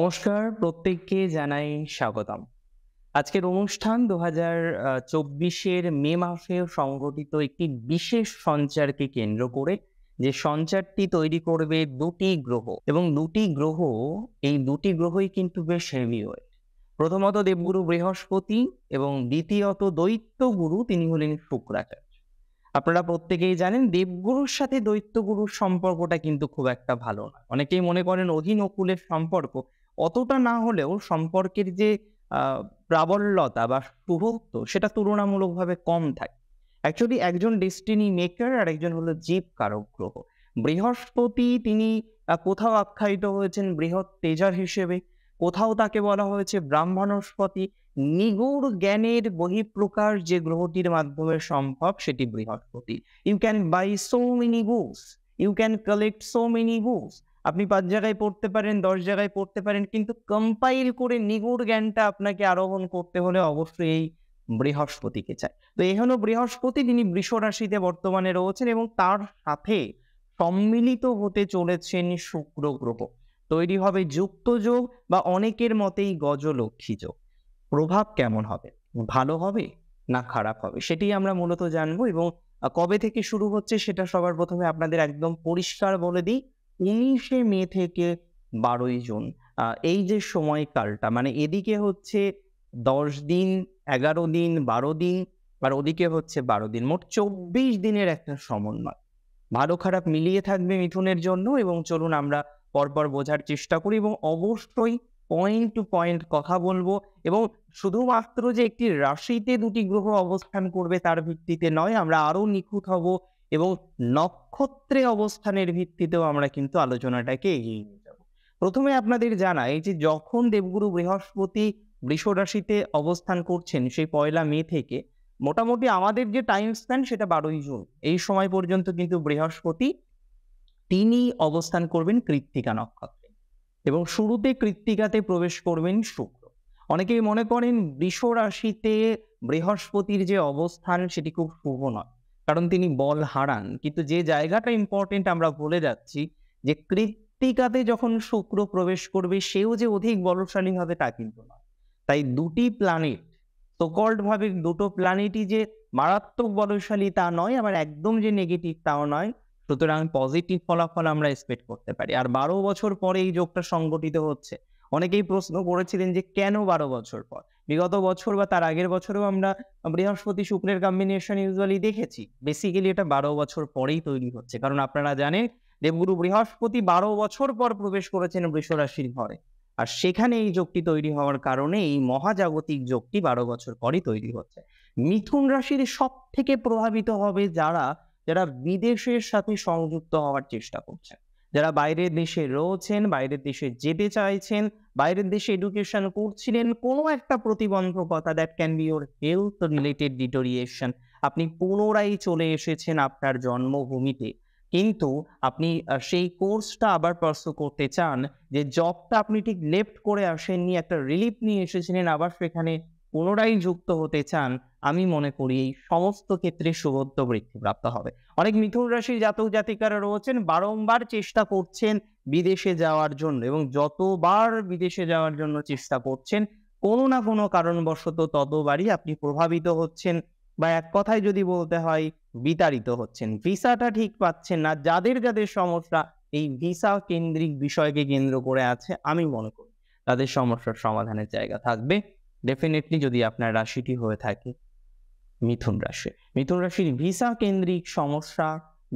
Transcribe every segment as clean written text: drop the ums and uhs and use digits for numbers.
নমস্কার, প্রত্যেককে জানাই স্বাগতম। আজকের অনুষ্ঠান ২০২৪-এর মে মাসে সংঘটিত একটি বিশেষ সঞ্চারকে কেন্দ্র করে, যে সঞ্চারটি তৈরি করবে ২টি গ্রহ এবং ২টি গ্রহ, এই ২টি গ্রহই কিন্তু বেশ হেভিওয়েট। প্রথমত দেবগুরু বৃহস্পতি এবং দ্বিতীয়ত দৈত্যগুরু, তিনি হলেন শুক্রাচার্য। আপনারা প্রত্যেকেই জানেন দেবগুরুর সাথে দৈত্যগুরুর সম্পর্কটা কিন্তু খুব একটা ভালো না। অনেকেই মনে করেন অহিনকুলের সম্পর্ক, অতটা না হলেও সম্পর্কের যে আ প্রাবল্যতা বা শুভত্ব সেটা তুলনামূলকভাবে কম থাকে। অ্যাকচুয়ালি একজন ডেস্টিনি মেকার আর একজন হলো জীবকারক গ্রহ। বৃহস্পতি তিনি কোথাও আখ্যায়িত হয়েছেন বৃহৎ তেজার হিসেবে, কোথাও তাকে বলা হয়েছে ব্রাহ্মণস্পতি। নিগূঢ় জ্ঞানের বহিঃপ্রকাশ যে গ্রহটির মাধ্যমে সম্ভব সেটি বৃহস্পতি। You can buy so many books, you can collect so many books. আপনি ৫ জায়গায় পড়তে পারেন, ১০ জায়গায় পড়তে পারেন, কিন্তু কম্পাইল করে নিগূঢ় জ্ঞানটা আপনাকে আরোহণ করতে হলে অবশ্যই এই বৃহস্পতিকে চাই। তো এই হলো বৃহস্পতি, তিনি বৃষ রাশিতে বর্তমানে রয়েছেন এবং তার সাথে সম্মিলিত হতে চলেছেন শুক্র গ্রহ। তৈরি হবে যুক্ত যোগ বা অনেকের মতেই গজলক্ষ্মী যোগ। প্রভাব কেমন হবে? ভালো হবে না খারাপ হবে? সেটিই আমরা মূলত জানবো এবং কবে থেকে শুরু হচ্ছে সেটা সবার ১ম এ আপনাদের একদম পরিষ্কার বলে দিই। ১৯শে মে থেকে ১২ই জুন। এই যে সময়কালটা, মানে এদিকে হচ্ছে ১০ দিন, ১১ দিন, ১২ দিন, আর ওদিকে হচ্ছে ১২ দিন। মোট ২৪ দিনের একটা সমন্বয়। ভালো খারাপ মিলিয়ে থাকবে মিথুনের জন্য এবং চলুন আমরা পরপর বোঝার চেষ্টা করি এবং অবশ্যই পয়েন্ট টু পয়েন্ট কথা বলবো এবং শুধুমাত্র যে একটি রাশিতে ২টি গ্রহ অবস্থান করবে তার ভিত্তিতে নয়, আমরা আরো নিখুঁত হব এবং নক্ষত্রে অবস্থানের ভিত্তিতেও আমরা কিন্তু আলোচনাটাকে এগিয়ে নিয়ে যাব। প্রথমে আপনাদের জানাই যে যখন দেবগুরু বৃহস্পতি বৃষ রাশিতে অবস্থান করছেন সেই ১লা মে থেকে মোটামুটি আমাদের যে টাইম স্প্যান সেটা ১২ই জুন। এই সময় পর্যন্ত কিন্তু বৃহস্পতি তিনি অবস্থান করবেন কৃত্তিকা নক্ষত্রে এবং শুরুতে কৃত্তিকাতে প্রবেশ করবেন শুক্র। অনেকেই মনে করেন বৃষ রাশিতে বৃহস্পতির যে অবস্থান সেটি খুব শুভ নয়, কারণ তিনি বল হারান। কিন্তু যে জায়গাটা ইম্পর্টেন্ট আমরা ভুলে যাচ্ছি, যে কৃত্তিকাতে যখন শুক্র প্রবেশ করবে সেও যে অধিক বলশালী হবে তা কিন্তু নয়। তাই ২টি প্ল্যানেট, সো কল্ড ভাবে ২টো প্ল্যানেটই যে মারাত্মক বলশালী তা নয়, আবার একদম যে নেগেটিভ তাও নয়। সুতরাং পজিটিভ ফলাফল আমরা এক্সপেক্ট করতে পারি। আর ১২ বছর পরে এই যোগটা সংঘটিত হচ্ছে। অনেকেই প্রশ্ন করেছিলেন যে কেন ১২ বছর পর? বিগত বছর বা তার আগের বছরেও আমরা বৃহস্পতি শুক্রের কম্বিনেশন ইউজুয়ালি দেখেছি। বেসিক্যালি এটা ১২ বছর পরেই তৈরি হচ্ছে। কারণ আপনারা জানেন দেবগুরু বৃহস্পতি ১২ বছর পর প্রবেশ করেছেন বৃষ রাশির ঘরে। আর সেখানে এই যোগটি তৈরি হওয়ার কারণে এই মহাজাগতিক যোগটি ১২ বছর পরই তৈরি হচ্ছে। মিথুন রাশির সবথেকে প্রভাবিত হবে যারা যারা বিদেশের সাথে সংযুক্ত হওয়ার চেষ্টা করছেন, যারা বাইরের দেশে রয়েছেন, বাইরের দেশে যেতে চাইছেন, বাইরের দেশে এডুকেশন করছিলেন, কোনো একটা প্রতিবন্ধকতা, that can be your health related deterioration. আপনি পুনরায় চলে এসেছেন আপনার জন্মভূমিতে, কিন্তু আপনি সেই কোর্সটা আবার পার্সু করতে চান, যে জবটা আপনি ঠিক লেফট করে আসেননি, একটা রিলিফ নিয়ে এসেছিলেন, আবার সেখানে পুনরায় যুক্ত হতে চান। আমি মনে করি এই সমস্ত ক্ষেত্রে শুভত্ব বৃদ্ধিপ্রাপ্ত হবে। অনেক মিথুন রাশির জাতক জাতিকারা রয়েছেন বারংবার চেষ্টা করছেন বিদেশে যাওয়ার জন্য এবং যতবার বিদেশে যাওয়ার জন্য চেষ্টা করছেন কোনো না কোনো কারণবশত ততবারই আপনি প্রভাবিত হচ্ছেন বা এক কথায় যদি বলতে হয় বিতাড়িত হচ্ছেন। ভিসাটা ঠিক পাচ্ছেন না। যাদের যাদের সমস্যা এই ভিসা কেন্দ্রিক বিষয়কে কেন্দ্র করে আছে, আমি মনে করি তাদের সমস্যার সমাধানের জায়গা থাকবে ডেফিনিটলি, যদি আপনার রাশিটি হয়ে থাকে মিথুন রাশি। মিথুন রাশির ভিসা কেন্দ্রিক সমস্যা,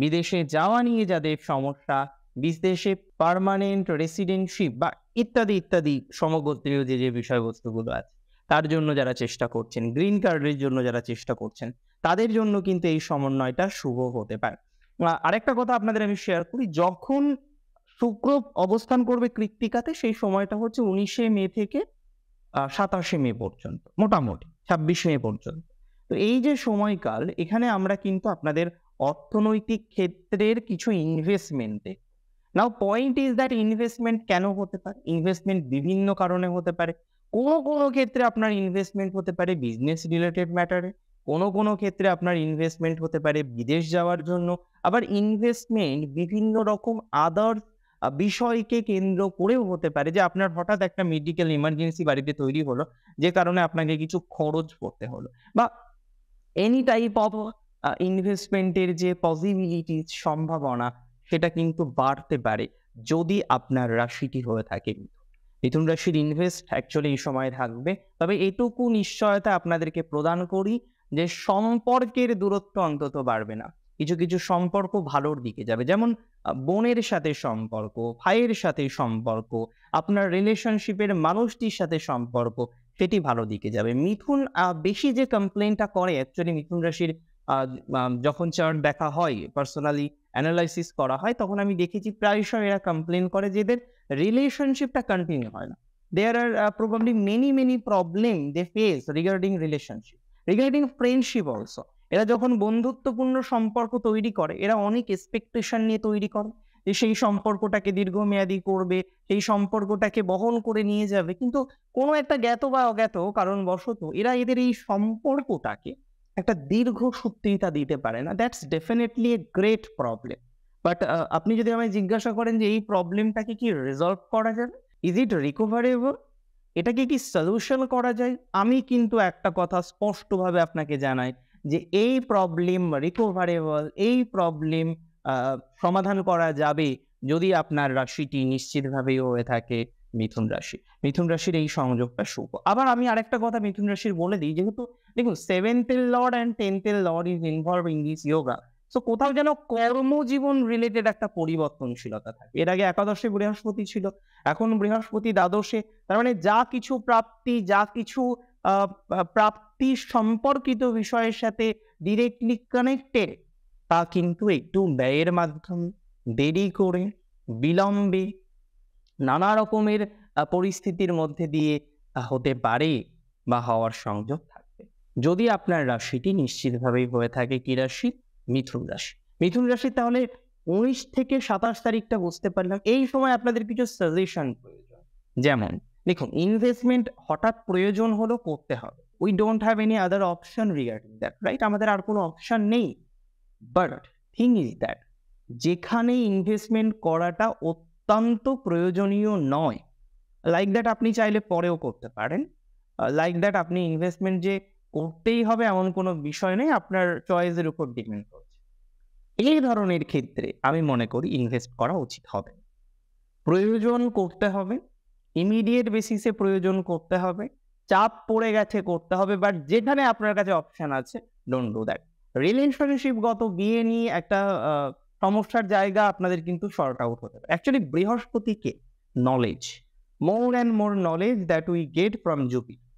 বিদেশে যাওয়া নিয়ে যাদের সমস্যা, বিদেশে পার্মানেন্ট রেসিডেন্টশিপ বা ইত্যাদি ইত্যাদি সমগোত্রীয় যে বিষয়বস্তুগুলো আছে তার জন্য যারা চেষ্টা করছেন, গ্রিন কার্ডের জন্য যারা চেষ্টা করছেন, তাদের জন্য কিন্তু এই সমন্বয়টা শুভ হতে পারে। আরেকটা কথা আপনাদের আমি শেয়ার করি, যখন শুক্র অবস্থান করবে কৃত্তিকাতে সেই সময়টা হচ্ছে ১৯শে মে থেকে ২৭শে মে পর্যন্ত, মোটামুটি ২৬ মে পর্যন্ত। তো এই যে সময়কাল, এখানে আমরা কিন্তু আপনাদের অর্থনৈতিক ক্ষেত্রের কিছু ইনভেস্টমেন্ট দেখব। নাও পয়েন্ট ইজ দ্যাট ইনভেস্টমেন্ট কেন হতে পারে? ইনভেস্টমেন্ট বিভিন্ন কারণে হতে পারে। কোনো ক্ষেত্রে আপনার ইনভেস্টমেন্ট হতে পারে বিজনেস রিলেটেড ম্যাটারে, কোনো ক্ষেত্রে আপনার ইনভেস্টমেন্ট হতে পারে বিদেশ যাওয়ার জন্য, আবার ইনভেস্টমেন্ট বিভিন্ন রকম আদার্স বিষয়কে কেন্দ্র করেও হতে পারে যে আপনার হঠাৎ একটা মেডিকেল ইমার্জেন্সি বাড়িতে তৈরি হলো, যে কারণে আপনাকে কিছু খরচ করতে হলো, বা এনি টাইপ অফ ইনভেস্টমেন্টের যে পসিবিলিটিস, সম্ভাবনা, সেটা কিন্তু বাড়তে পারে যদি আপনার রাশিটি হয়ে থাকে মিথুন রাশির ইনভেস্ট অ্যাকচুয়ালি এই সময় থাকবে। তবে এটুকু নিশ্চয়তা আপনাদেরকে প্রদান করি যে সম্পর্কের দূরত্ব অন্তত বাড়বে না। কিছু কিছু সম্পর্ক ভালোর দিকে যাবে, যেমন বোনের সাথে সম্পর্ক, ভাইয়ের সাথে সম্পর্ক, আপনার রিলেশনশিপের মানুষটির সাথে সম্পর্ক, সেটি ভালো দিকে যাবে। মিথুন বেশি যে কমপ্লেনটা করে অ্যাকচুয়ালি মিথুন রাশির, যখন চার্ট দেখা হয়, পার্সোনালি অ্যানালাইসিস করা হয়, তখন আমি দেখেছি প্রায়শই এরা কমপ্লেন করে যে এদের রিলেশনশিপটা কন্টিনিউ হয় না। There are probably many problem they face regarding relationship, regarding friendship also. এরা যখন বন্ধুত্বপূর্ণ সম্পর্ক তৈরি করে, এরা অনেক এক্সপেকটেশন নিয়ে তৈরি করে যে সেই সম্পর্কটাকে দীর্ঘমেয়াদী করবে, সেই সম্পর্কটাকে বহন করে নিয়ে যাবে। কিন্তু কোনো একটা জ্ঞাত বা অজ্ঞাত কারণবশত এরা এদের এই সম্পর্কটাকে একটা দীর্ঘসূত্রিতা দিতে পারে না। That's definitely a great problem. But আপনি যদি আমায় জিজ্ঞাসা করেন যে এই প্রবলেমটাকে কি রিজলভ করা যাবে? Is it recoverable? এটাকে কি সলিউশন করা যায়? আমি কিন্তু একটা কথা স্পষ্টভাবে আপনাকে জানাই যে এই প্রবলেম রিকভারেবল, এই প্রবলেম সমাধান করা যাবে যদি আপনার রাশিটি নিশ্চিতভাবেই হয়ে থাকে মিথুন রাশি। মিথুন রাশির এই সংযোগটা শুভ। আবার আমি আরেকটা কথা মিথুন রাশির বলে দিই, যেহেতু দেখুন 7th এর লর্ড অ্যান্ড 10th এর Lord is involved in this yoga. So কোথাও যেন কর্মজীবন রিলেটেড একটা পরিবর্তনশীলতা থাকে। এর আগে একাদশে বৃহস্পতি ছিল, এখন বৃহস্পতি দ্বাদশে। তার মানে যা কিছু প্রাপ্তি, যা কিছু প্রাপ্তি সম্পর্কিত বিষয়ের সাথে ডিরেক্টলি কানেক্টেড, তা কিন্তু একটু ব্যয়ের মাধ্যমে, দেরি করে, বিলম্বে, নানা রকমের পরিস্থিতির মধ্যে দিয়ে হতে পারে বা হওয়ার সংযোগ থাকবে। যদি আপনার রাশিটি নিশ্চিতভাবেই হয়ে থাকে কি রাশি? মিথুন রাশি। মিথুন রাশি তাহলে 19 থেকে 27 তারিখটা বুঝতে পারলাম। এই সময় আপনাদের কিছু সাজেশন প্রয়োজন। যেমন দেখুন, ইনভেস্টমেন্ট হঠাৎ প্রয়োজন হলো, করতে হবে। We don't have any other option regarding that, right? আমাদের আর কোনো অপশন নেই। বাট থিং ইজ দ্যাট যেখানে ইনভেস্টমেন্ট করাটা অত্যন্ত প্রয়োজনীয় নয়, লাইক দ্যাট আপনি চাইলে পরেও করতে পারেন। লাইক দ্যাট আপনি ইনভেস্টমেন্ট যে করতেই হবে এমন কোনো বিষয় নেই, আপনার চয়েসের উপর ডিপেন্ড করছে। এই ধরনের ক্ষেত্রে আমি মনে করি ইনভেস্ট করা উচিত হবে। প্রয়োজন করতে হবে, ইমিডিয়েট বেসিসে প্রয়োজন করতে হবে, চাপ পড়ে গেছে করতে হবে, বাট যেখানে আপনার কাছে অপশন আছে, ডোন্ট ডু দ্যাট। রিলেশনশিপগত বিয়ে নিয়ে একটা সমস্যার জায়গা আপনাদের কিন্তু শর্ট আউট হতে পারে। অ্যাকচুয়ালি বৃহস্পতিকে knowledge, more and more knowledge that we get from Jupiter,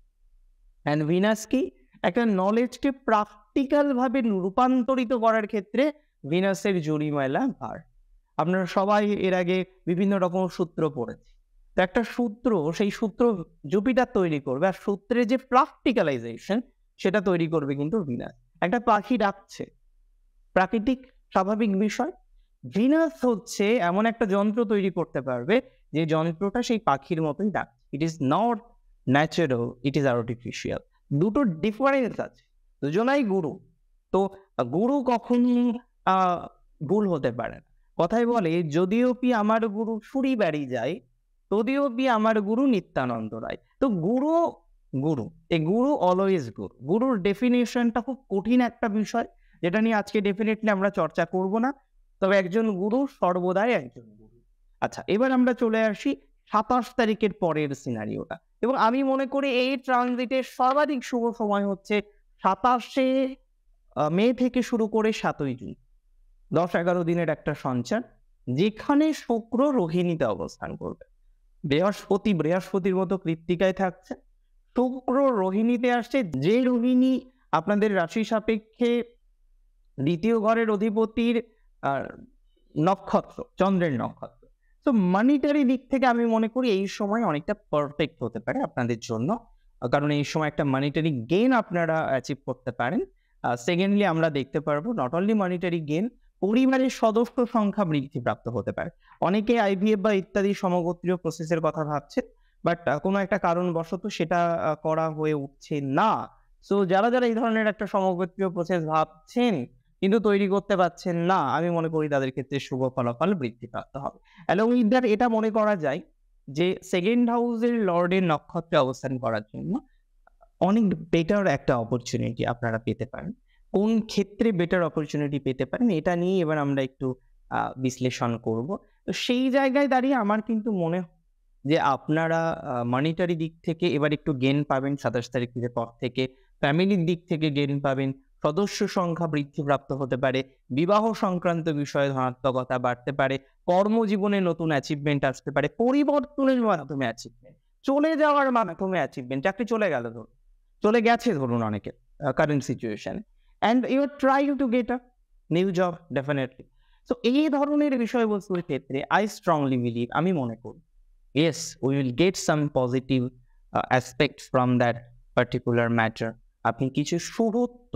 and Venus কি একটা নলেজকে প্র্যাকটিক্যাল ভাবে রূপান্তরিত করার ক্ষেত্রে ভিনাসের জরিমালা ভার। আপনারা সবাই এর আগে বিভিন্ন রকম সূত্র পড়েছে। তো একটা সূত্র, সেই সূত্র জুপিটার তৈরি করবে, আর সূত্রের যে প্র্যাকটিক্যালাইজেশন সেটা তৈরি করবে কিন্তু ভিনাস। একটা পাখি ডাকছে, প্রাকৃতিক স্বাভাবিক বিষয়। ভিনাস হচ্ছে এমন একটা যন্ত্র তৈরি করতে পারবে যে যন্ত্রটা সেই পাখির মতোই ডাকছে। It is not natural, it is artificial. দুটো ডিফারেন্স আছে। দুজনাই গুরু। তো গুরু কখনই ভুল হতে পারে না। কথায় বলে, যদিও পি আমার গুরু সুরি বাড়ি যায়, তদিও পি আমার গুরু নিত্যানন্দ রায়। তো গুরু গুরু, এই গুরু অলওয়েজ গুরু। গুরুর ডেফিনেশনটা খুব কঠিন একটা বিষয়, যেটা নিয়ে আজকে ডেফিনেটলি আমরা চর্চা করব না। তবে একজন গুরু সর্বদাই একজন গুরু। আচ্ছা, এবার আমরা চলে আসি 27 তারিখের পরের সিনারিওটা, এবং আমি মনে করি এই ট্রানজিটের সর্বাধিক শুভ সময় হচ্ছে 27শে মে থেকে শুরু করে 7ই জুন। 10-11 দিনের একটা সঞ্চার, যেখানে শুক্র রোহিণীতে অবস্থান করবে। বৃহস্পতির মতো কৃত্তিকায় থাকছে, শুক্র রোহিণীতে আসছে। যে রোহিণী আপনাদের রাশি সাপেক্ষে দ্বিতীয় ঘরের অধিপতির নক্ষত্র, চন্দ্রের নক্ষত্র। তো মনিটারি দিক থেকে আমি মনে করি এই সময় অনেকটা পারফেক্ট হতে পারে আপনাদের জন্য, কারণ এই সময় একটা মনিটারি গেইন আপনারা অ্যাচিভ করতে পারেন। সেকেন্ডলি আমরা দেখতে পারবো নট অনলি মনিটারি গেইন, পরিবারের সদস্য সংখ্যা বৃদ্ধিপ্রাপ্ত হতে পারে। অনেকে আইভিএফ বা ইত্যাদি সমগোত্রীয় প্রসেসের কথা ভাবছে, বাট কোনো একটা কারণবশত সেটা করা হয়ে উঠছে না। সো যারা এই ধরনের একটা সমগোত্রীয় প্রসেস ভাবছেন, কিন্তু তৈরি করতে পারছেন না, আমি মনে করি তাদের ক্ষেত্রে শুভ ফলাফল বৃদ্ধিপ্রাপ্ত হবে। অ্যালং উইথ দ্যাট এটা মনে করা যায় যে সেকেন্ড হাউসের লর্ডের নক্ষত্রে অবস্থান করার জন্য অনেক বেটার একটা অপরচুনিটি আপনারা পেতে পারেন। কোন ক্ষেত্রে বেটার অপরচুনিটি পেতে পারেন এটা নিয়ে এবার আমরা একটু বিশ্লেষণ করব। তো সেই জায়গায় দাঁড়িয়ে আমার কিন্তু মনে হয় যে আপনারা মনিটারি দিক থেকে এবার একটু গেইন পাবেন ২৭ তারিখের পর থেকে। ফ্যামিলির দিক থেকে গেইন পাবেন। সদস্য সংখ্যা বৃদ্ধিপ্রাপ্ত হতে পারে। বিবাহ সংক্রান্ত বিষয়ে ধনাত্মকতা বাড়তে পারে। কর্মজীবনে নতুন অ্যাচিভমেন্ট আসতে পারে। পরিবর্তনের মাধ্যমে অ্যাচিভমেন্ট। চলে যাওয়ার মাধ্যমে অ্যাচিভমেন্ট। চাকরি চলে গেল ধরুন। চলে গেছে ধরুন অনেকের current situation and you are trying to get a new job definitely. So এই ধরনের বিষয়বস্তুর ক্ষেত্রে আই স্ট্রংলি বিলিভ, আমি মনে করি yes we will get some positive aspects from that particular matter. আপনি কিছু শুভত্ব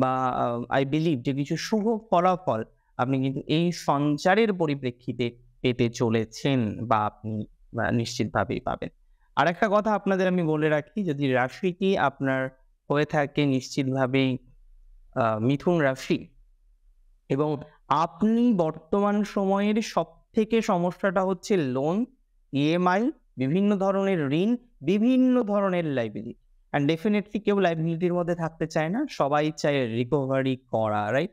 বা আই বিলিভ যে কিছু শুভ ফলাফল আপনি কিন্তু এই সঞ্চারের পরিপ্রেক্ষিতে পেতে চলেছেন বা আপনি নিশ্চিতভাবেই পাবেন। আরেকটা কথা আপনাদের আমি বলে রাখি, যদি রাশিটি আপনার হয়ে থাকে নিশ্চিতভাবেই মিথুন রাশি এবং আপনি বর্তমান সময়ের সবথেকে সমস্যাটা হচ্ছে লোন, ইএমআই, বিভিন্ন ধরনের ঋণ, বিভিন্ন ধরনের লায়াবিলিটি। অ্যান্ড ডেফিনিটলি কেউ লায়াবিলিটির মধ্যে থাকতে চায় না। সবাই চায় রিকভারি করা, রাইট?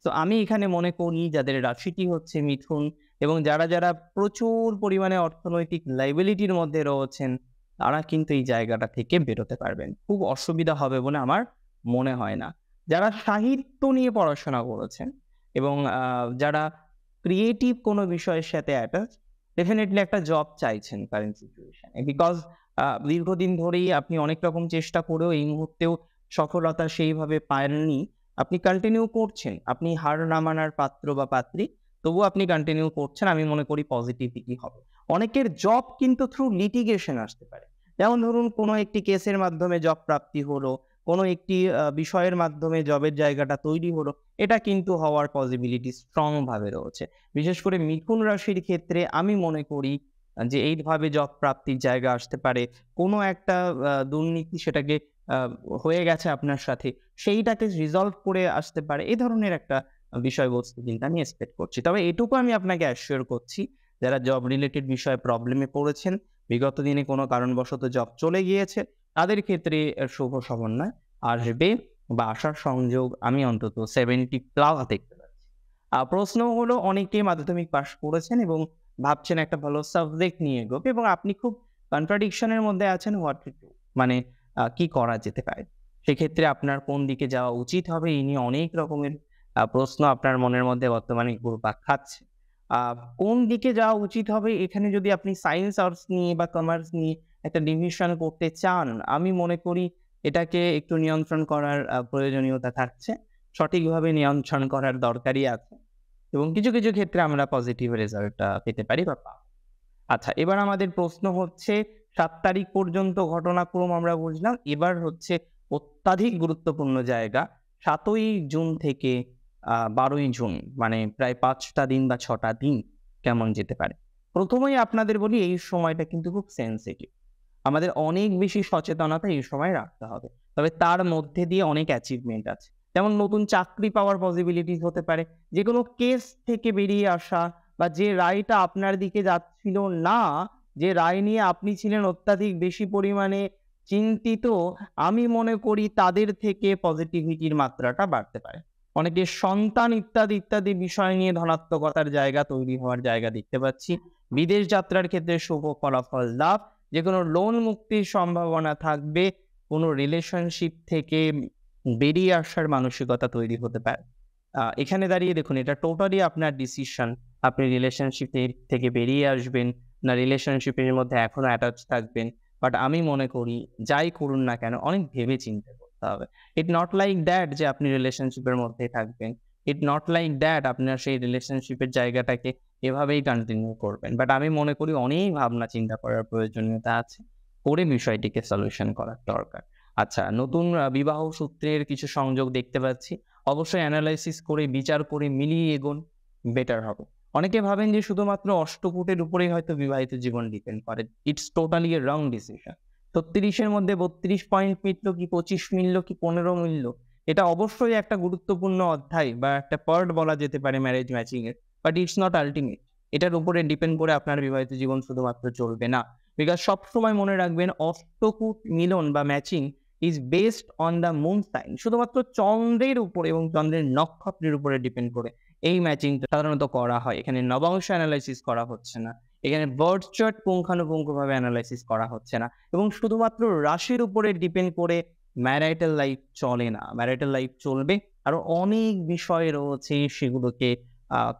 তো আমি এখানে মনে করি যাদের রাশিটি হচ্ছে মিথুন এবং যারা প্রচুর পরিমাণে অর্থনৈতিক লায়াবিলিটির মধ্যে রয়েছেন, তারা কিন্তু এই জায়গাটা থেকে বেরোতে পারবেন। খুব অসুবিধা হবে বলে আমার মনে হয় না। যারা সাহিত্য নিয়ে পড়াশোনা করেছেন এবং যারা ক্রিয়েটিভ কোনো বিষয়ের সাথে অ্যাটাচ, ডেফিনিটলি একটা জব চাইছেন কারেন্ট সিচুয়েশনে। বিকজ দীর্ঘদিন ধরেই আপনি অনেক রকম চেষ্টা করেও এই মুহূর্তেও সফলতা সেইভাবে পাননি। আপনি কন্টিনিউ করছেন। আপনি হার না মানার পাত্র বা পাত্রী, তবুও আপনি কন্টিনিউ করছেন। আমি মনে করি পজিটিভিটি হবে। অনেকের জব কিন্তু থ্রু লিটিগেশন আসতে পারে। যেমন ধরুন কোনো একটি কেসের মাধ্যমে জব প্রাপ্তি হলো, কোনো একটি বিষয়ের মাধ্যমে জবের জায়গাটা তৈরি হলো। এটা কিন্তু হওয়ার পসিবিলিটি স্ট্রং ভাবে রয়েছে। বিশেষ করে মিথুন রাশির ক্ষেত্রে আমি মনে করি যে এইভাবে জব প্রাপ্তির জায়গা আসতে পারে। কোনো একটা দুর্নীতি সেটাকে আ হয়ে গেছে আপনার সাথে, সেইটাকে রিজলভ করে আসতে পারে। এ ধরনের একটা বিষয়বস্তু কিন্তু আমি এক্সপেক্ট করছি। তবে এটুকু আমি আপনাকে অ্যাসিওর করছি, যারা জব রিলেটেড বিষয়ে প্রবলেমে পড়েছেন, বিগত দিনে কোনো কারণবশত জব চলে গিয়েছে, তাদের ক্ষেত্রে শুভ সমন্বয় আসবে বা আসার সংযোগ আমি অন্তত 70+ দেখতে পাচ্ছি। প্রশ্ন হলো অনেকে মাধ্যমিক পাস করেছেন এবং ভাবছেন একটা ভালো সাবজেক্ট নিয়ে এগোবে এবং আপনি খুব কন্ট্রাডিকশন এর মধ্যে আছেন হোয়াট টু ডু, মানে কি করা যেতে পারে। সেক্ষেত্রে আপনার কোন দিকে যাওয়া উচিত হবে এই নিয়ে অনেক রকমের প্রশ্ন আপনার মনের মধ্যে বর্তমানে ঘুরপাক খাচ্ছে। আ কোন দিকে যাওয়া উচিত হবে এখানে যদি আপনি সায়েন্স, আর্টস নিয়ে বা কমার্স নিয়ে একটা ডিভিশন করতে চান, আমি মনে করি এটাকে একটু নিয়ন্ত্রণ করার প্রয়োজনীয়তা থাকছে। সঠিকভাবে নিয়ন্ত্রণ করার দরকারই আছে এবং কিছু ক্ষেত্রে আমরা পজিটিভ রেজাল্ট পেতে পারি বা পাবো। আচ্ছা, এবার আমাদের প্রশ্ন হচ্ছে ৭ তারিখ পর্যন্ত ঘটনাক্রম আমরা বুঝলাম। এবার হচ্ছে অত্যাধিক গুরুত্বপূর্ণ জায়গা ৭ই জুন থেকে ১২ই জুন, মানে প্রায় ৫ টা দিন বা ৬ টা দিন কেমন যেতে পারে। প্রথমেই আপনাদের বলি এই সময়টা কিন্তু খুব সেনসিটিভ। আমাদের অনেক বেশি সচেতনতা এই সময় রাখতে হবে। তবে তার মধ্যে দিয়ে অনেক অ্যাচিভমেন্ট আছে। যেমন নতুন চাকরি পাওয়ার পসিবিলিটিস হতে পারে। যেকোনো কেস থেকে বেরিয়ে আসা বা যে রায়টা আপনার দিকে যাচ্ছিল না, যে রায় নিয়ে আপনি ছিলেন অত্যাধিক বেশি পরিমাণে চিন্তিত, আমি মনে করি তাদের থেকে পজিটিভিটির মাত্রাটা বাড়তে পারে। অনেকের সন্তান ইত্যাদি বিষয় নিয়ে ধনাত্মকতার জায়গা তৈরি হওয়ার জায়গা দেখতে পাচ্ছি। বিদেশ যাত্রার ক্ষেত্রে শুভ ফলাফল লাভ। যেকোনো লোন মুক্তির সম্ভাবনা থাকবে। কোনো রিলেশনশিপ থেকে বেরিয়ে আসার মানসিকতা তৈরি হতে পারে। এখানে দাঁড়িয়ে দেখুন এটা টোটালি আপনার ডিসিশন। আপনি রিলেশনশিপ থেকে বেরিয়ে আসবেন না রিলেশনশিপের মধ্যে এখনো অ্যাটাচ থাকবেন। বাট আমি মনে করি যাই করুন না কেন অনেক ভেবে চিন্তে করতে হবে। ইট নট লাইক দ্যাট যে আপনি রিলেশনশিপের মধ্যেই থাকবেন। ইট নট লাইক দ্যাট আপনার সেই রিলেশনশিপের জায়গাটাকে এভাবেই কন্টিনিউ করবেন। বাট আমি মনে করি অনেক ভাবনা চিন্তা করার প্রয়োজনীয়তা আছে। করে বিষয়টিকে সলিউশন করার দরকার। আচ্ছা, নতুন বিবাহ সূত্রের কিছু সংযোগ দেখতে পাচ্ছি। অবশ্যই এনালাইসিস করে, বিচার করে, মিলিয়ে এগোন, বেটার হবে। অনেকে ভাবেন যে শুধুমাত্র অষ্টকূটের উপরেই হয়তো বিবাহিত জীবন ডিপেন্ড করে। It's totally A wrong decision. ৩৬ এর মধ্যে ৩২ পয়েন্ট মিলল কি ২৫ মিলল কি ১৫ মিলল, এটা অবশ্যই একটা গুরুত্বপূর্ণ অধ্যায় বা একটা পার্ট বলা যেতে পারে ম্যারেজ ম্যাচিং এর, বাট ইটস নট আল্টিমেট। এটার উপরে ডিপেন্ড করে আপনার বিবাহিত জীবন শুধুমাত্র চলবে না। বিকজ সবসময় মনে রাখবেন, অষ্টকূট মিলন বা matching is based on the moon sign. শুধুমাত্র চন্দ্রের উপরে এবং চন্দ্রের নক্ষত্রের উপরে ডিপেন্ড করে এই ম্যাচিংটা সাধারণত করা হয়। এখানে নবাংশ অ্যানালাইসিস করা হচ্ছে না, এখানে বার্থ চার্ট পুঙ্খানুপুঙ্খভাবে অ্যানালাইসিস করা হচ্ছে না, এবং শুধুমাত্র রাশির উপরে ডিপেন্ড করে ম্যারিটাল লাইফ চলে না। ম্যারিটাল লাইফ চলবে, আরো অনেক বিষয় রয়েছে সেগুলোকে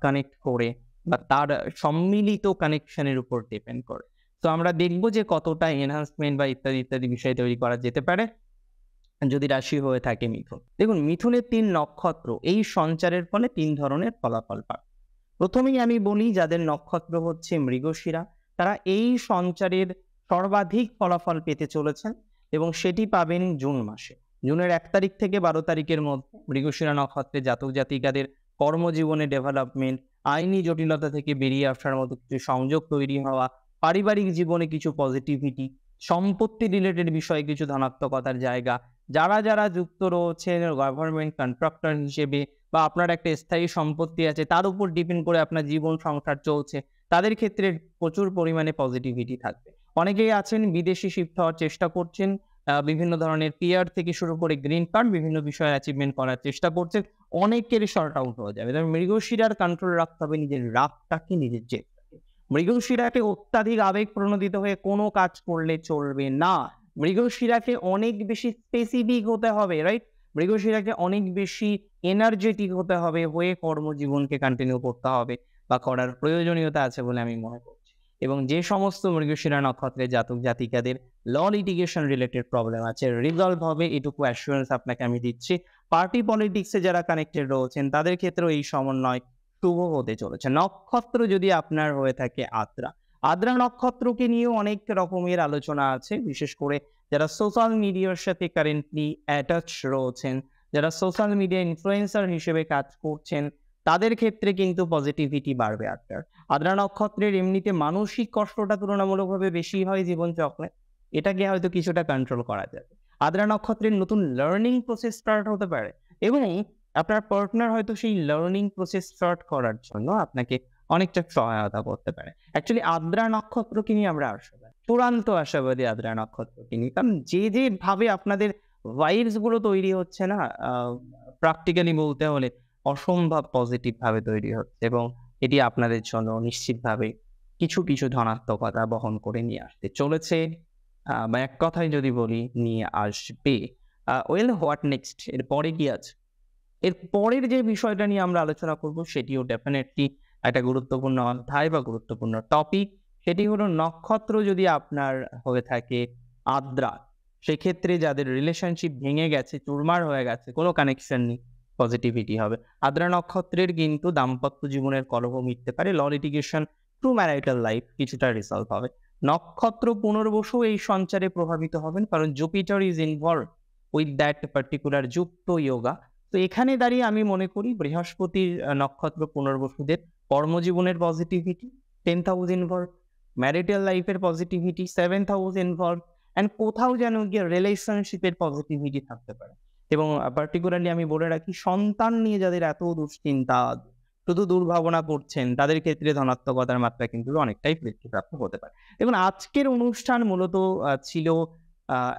কানেক্ট করে বা তার সম্মিলিত কানেকশনের উপর ডিপেন্ড করে। তো আমরা দেখবো যে কতটা এনহান্সমেন্ট বা ইত্যাদি ইত্যাদি বিষয় তৈরি করা যেতে পারে যদি রাশি হয়ে থাকে মিথুন। দেখুন, মিথুনের 3 নক্ষত্র এই সঞ্চারের ফলে 3 ধরনের ফলাফল পায়। প্রথমেই আমি বলি, যাদের নক্ষত্র হচ্ছে মৃগশিরা, তারা এই সঞ্চারের সর্বাধিক ফলাফল পেতে চলেছেন, এবং সেটি পাবেন জুন মাসে। জুনের 1 তারিখ থেকে 12 তারিখের মধ্যে মৃগশিরা নক্ষত্রে জাতক জাতিকাদের কর্মজীবনে ডেভেলপমেন্ট, আইনি জটিলতা থেকে বেরিয়ে আসার মতো কিছু সংযোগ তৈরি হওয়া, পারিবারিক জীবনে কিছু পজিটিভিটি, সম্পত্তি রিলেটেড বিষয়ে কিছু ধনাত্মকতার জায়গা, যারা যারা যুক্ত রয়েছেন গভর্নমেন্ট কন্ট্রাক্টর হিসেবে বা আপনার একটা স্থায়ী সম্পত্তি আছে তার উপর ডিপেন্ড করে আপনার জীবন সংসার চলছে, তাদের ক্ষেত্রে প্রচুর পরিমাণে পজিটিভিটি থাকবে। অনেকেই আছেন বিদেশে শিফট হওয়ার চেষ্টা করছেন, বিভিন্ন ধরনের পিআর থেকে শুরু করে গ্রিন কার্ড বিভিন্ন বিষয়ে অ্যাচিভমেন্ট করার চেষ্টা করছেন, অনেকের শর্ট আউট হয়ে যাবে। তবে মৃগশিরার কন্ট্রোল রাখতে হবে নিজের রাগটাকে, নিজের জেদটাকে। মৃগশিরাকে অত্যাধিক আবেগ প্রণোদিত হয়ে কোনো কাজ করলে চলবে না। মৃগশিরাকে অনেক বেশি স্পেসিফিক হতে হবে, রাইট? মৃগশিরাকে অনেক বেশি এনার্জেটিক হতে হবে, হয়ে কর্মজীবনকে কন্টিনিউ করতে হবে বা করার প্রয়োজনীয়তা আছে বলে আমি মনে করছি। এবং যে সমস্ত মৃগশিরা নক্ষত্রের জাতক জাতিকাদের ল লিটিগেশন রিলেটেড প্রবলেম আছে, রিজলভ হবে, এটুকু অ্যাসুরেন্স আপনাকে আমি দিচ্ছি। পার্টি পলিটিক্সে যারা কানেক্টেড রয়েছেন তাদের ক্ষেত্রেও এই সমন্বয় শুভ হতে চলেছে। নক্ষত্র যদি আপনার হয়ে থাকে আদ্রা, আদ্রা নক্ষত্রকে নিয়েও অনেক রকমের আলোচনা আছে, বিশেষ করে যারা সোশ্যাল মিডিয়ার সাথে কারেন্টলি অ্যাটাচ রয়েছেন, যারা সোশ্যাল মিডিয়া ইনফ্লুয়েন্সার হিসেবে কাজ করছেন, তাদের ক্ষেত্রে কিন্তু পজিটিভিটি বাড়বে আদ্রার। আদ্রা নক্ষত্রের এমনিতে মানসিক কষ্টটা তুলনামূলকভাবে বেশি হয় জীবনচক্রে, এটাকে হয়তো কিছুটা কন্ট্রোল করা যাবে। আদ্রা নক্ষত্রের নতুন লার্নিং প্রসেস স্টার্ট হতে পারে, এবং আপনার পার্টনার হয়তো সেই লার্নিং প্রসেস স্টার্ট করার জন্য আপনাকে অনেকটা সহায়তা করতে পারে। অ্যাকচুয়ালি আদ্রা নক্ষত্রকে নিয়ে আমরা আশাবাদী, চূড়ান্ত আশাবাদী আদ্রা নক্ষত্রকে নিয়ে। কারণ যে ভাবে আপনাদের ভাইবস গুলো তৈরি হচ্ছে না, প্র্যাকটিক্যালি বলতে হলে অসম্ভব পজিটিভ ভাবে তৈরি হচ্ছে, এবং এটি আপনাদের জন্য নিশ্চিতভাবে কিছু কিছু ধনাত্মকতা বহন করে নিয়ে আসতে চলেছে, বা এক কথায় যদি বলি নিয়ে আসবে। Well, what next? এর পরে কি আছে? এর পরের যে বিষয়টা নিয়ে আমরা আলোচনা করব সেটিও ডেফিনেটলি একটা গুরুত্বপূর্ণ অধ্যায় বা গুরুত্বপূর্ণ টপিক। সেটি হলো, নক্ষত্র যদি আপনার হয়ে থাকে আদ্রা, সেক্ষেত্রে যাদের রিলেশনশিপ ভেঙে গেছে, চুরমার হয়ে গেছে, কোনো কানেকশন নেই, পজিটিভিটি হবে। আদ্রা নক্ষত্রের কিন্তু দাম্পত্য জীবনের কলহ মিটতে পারে, ল লিটিগেশন, ট্রু ম্যারিটাল লাইফ কিছুটা রিসলভ হবে। নক্ষত্র পুনর্বসু এই সঞ্চারে প্রভাবিত হবেন, কারণ Jupiter is involve with that particular যুক্ত যোগা। তো এখানে দাঁড়িয়ে আমি মনে করি বৃহস্পতির নক্ষত্র পুনর্বসুদের কর্মজীবনের positivity, 10th house involve, marital লাইফের positivity, 7th house involve, and কোথাও যেন গিয়ে রিলেশনশিপের পজিটিভিটি থাকতে পারে। এবং পার্টিকুলারলি আমি বলে রাখি, সন্তান নিয়ে যাদের এত দুশ্চিন্তা, শুধু দুর্ভাবনা করছেন, তাদের ক্ষেত্রে ধনাত্মকতার মাত্রা কিন্তু অনেকটাই বৃদ্ধিপ্রাপ্ত হতে পারে। এবং আজকের অনুষ্ঠান মূলত ছিল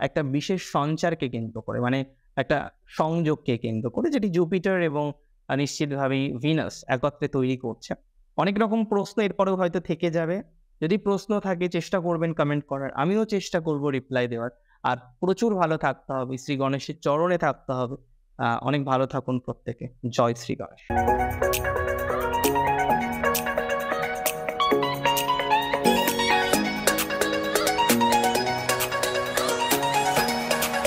একটা বিশেষ সঞ্চারকে কেন্দ্র করে, মানে একটা সংযোগকে কেন্দ্র করে, যেটি জুপিটার এবং নিশ্চিতভাবেই ভিনাস একত্রে তৈরি করছে। অনেক রকম প্রশ্ন এরপরেও হয়তো থেকে যাবে, যদি প্রশ্ন থাকে চেষ্টা করবেন কমেন্ট করার, আমিও চেষ্টা করব রিপ্লাই দেওয়ার। আর প্রচুর ভালো থাকতে হবে, শ্রী গণেশের চরণে থাকতে হবে। অনেক ভালো থাকুন প্রত্যেকে। জয় শ্রী গণেশ।